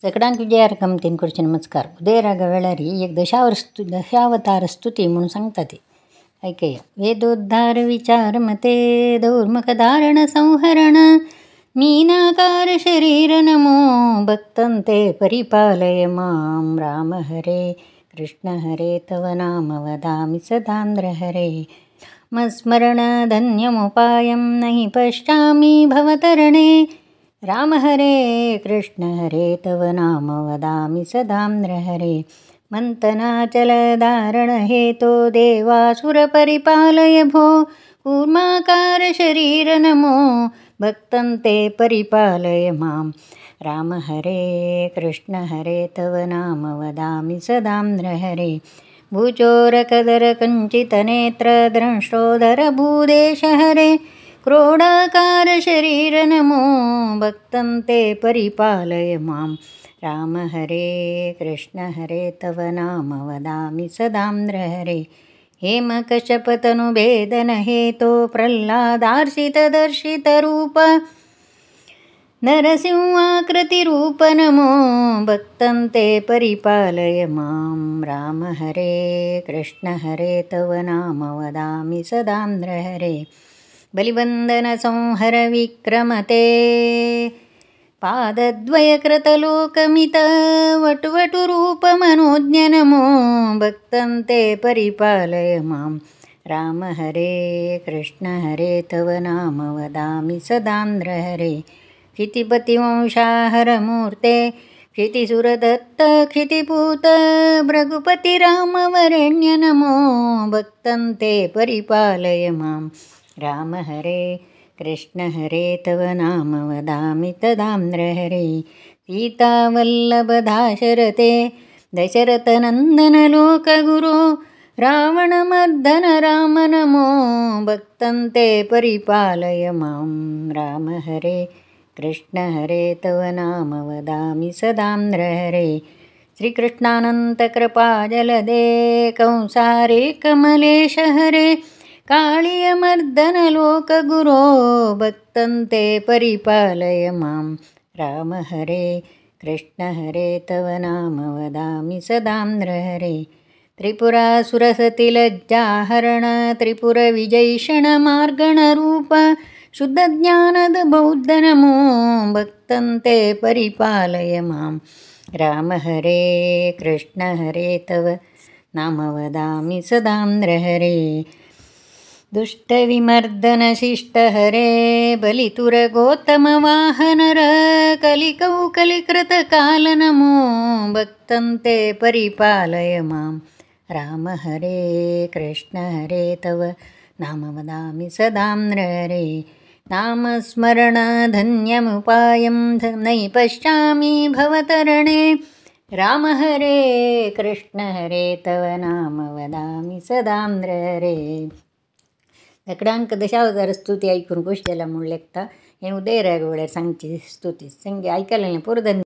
सगळ्यांक विजयारकम तीन करचे नमस्कार. उदयराग वेळारी एक दशावतार स्तुती म्हणून सांगता ते ऐकूया. वेदोद्धार विचार मते दौर्मुख धारण संहरण मीनाकार शरीर नमो भक्तंते परिपालय मां. राम हरे कृष्ण हरे तव नाम वदामि सदांध्र हरे. मस्मरण धन्यमुपायं नहि पश्यामि भवतरणे. राम हरे कृष्ण हरे तव नाम वदामि सदांध्र हरे. मंथनाचलधारण हेतो देवासुर परिपालय भो. कूर्माकार शरीर नमो भक्तंते परिपालय मां. राम हरे कृष्ण हरे तव नाम वदामि सदांध्र हरे. भूचोरकदर कंचित नेत्र द्रंष्टोदर भूदेश हरे. क्रोडाकार शरीर नमो भक्तंते परिपालय मां. राम हरे कृष्ण हरे तव नाम वदामि सदांध्र हरे. हेमकशपतनुभेदन हेतो प्रह्लादार्चित दर्शित रूप नरसिंहाकृतिरूप नमो भक्तंते परिपालय मां. राम हरे कृष्ण हरे तव नाम वदामि सदांध्र हरे. बलिबंधन संहर विक्रमते पादद्वयकृतलोकमित वटुवटुरूप मनोज्ञ नमो भक्तंते परिपालय मां. राम हरे कृष्ण हरे तव नाम वदामि सदांध्र हरे. क्षितिपतिवंशाहर मूर्ते क्षितिसुरदत्त क्षितिपूत भृगुपति रामवरेण्य नमो भक्तंते परिपालय मां. राम हरे कृष्ण हरे तव नाम वदामि तदांध्र हरे. सीतावल्लभदाशरथे दशरथनन्दन लोकगुरो रावणमर्दन राम नमो भक्तंते परिपालय मां. राम हरे कृष्ण हरे तव नाम वदामि सदांध्र हरे. श्रीकृष्णानंत कृपाजलदे कंसारे कमलेश हरे. काळीयमर्दन लोकगुरो भक्तंते परिपालय मां. राम हरे कृष्ण हरे तव नाम वदामि सदांध्र हरे. त्रिपुरासुरसतिलज्जाहरण त्रिपुरविजैषण मार्गणरूप शुद्धज्ञानद बौद्ध नमो भक्तंते परिपालय मां. राम हरे कृष्ण हरे तव नाम वदामि सदांध्र हरे. दुष्टविमर्दन शिष्ट हरे बलितुर गौतम वाहनर कलिकौकलिकृत काल नमो भक्तंते परिपालय मां. राम हरे कृष्ण हरे तव नाम वदामि सदांध्र हरे. नामस्मरण धन्यमुपायं नहि पश्यामि भवतरणे. राम हरे कृष्ण हरे तव नाम वदामि सदांध्र हरे. सगळ्यांक दशावतार स्तुती ऐकून खुश जाला म्हूण लेखता. हे उदयराग वेळार सांगची स्तुती संगे ऐकलें पुरो धन्यवाद.